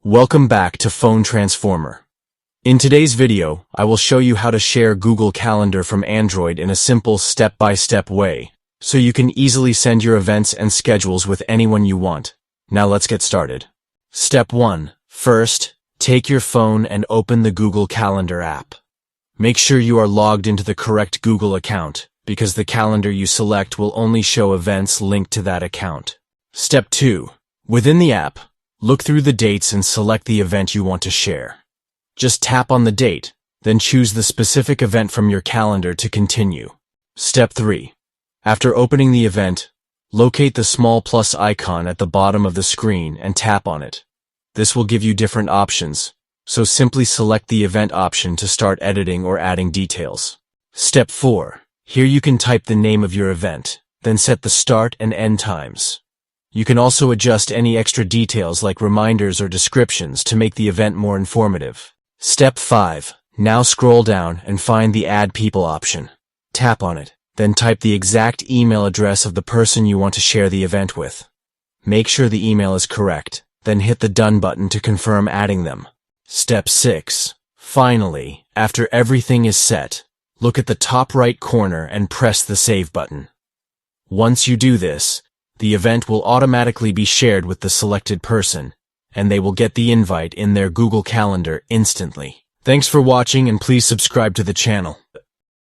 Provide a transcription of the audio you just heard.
Welcome back to Phone Transformer. In today's video, I will show you how to share Google Calendar from Android in a simple step-by-step way, so you can easily send your events and schedules with anyone you want. Now let's get started. Step 1. First, take your phone and open the Google Calendar app. Make sure you are logged into the correct Google account, because the calendar you select will only show events linked to that account. Step 2. Within the app, look through the dates and select the event you want to share. Just tap on the date, then choose the specific event from your calendar to continue. Step 3. After opening the event, locate the small plus icon at the bottom of the screen and tap on it. This will give you different options, so simply select the event option to start editing or adding details. Step 4. Here you can type the name of your event, then set the start and end times. You can also adjust any extra details like reminders or descriptions to make the event more informative. Step 5. Now scroll down and find the Add People option. Tap on it, then type the exact email address of the person you want to share the event with. Make sure the email is correct, then hit the Done button to confirm adding them. Step 6. Finally, after everything is set, look at the top right corner and press the Save button. Once you do this, the event will automatically be shared with the selected person, and they will get the invite in their Google Calendar instantly. Thanks for watching, and please subscribe to the channel.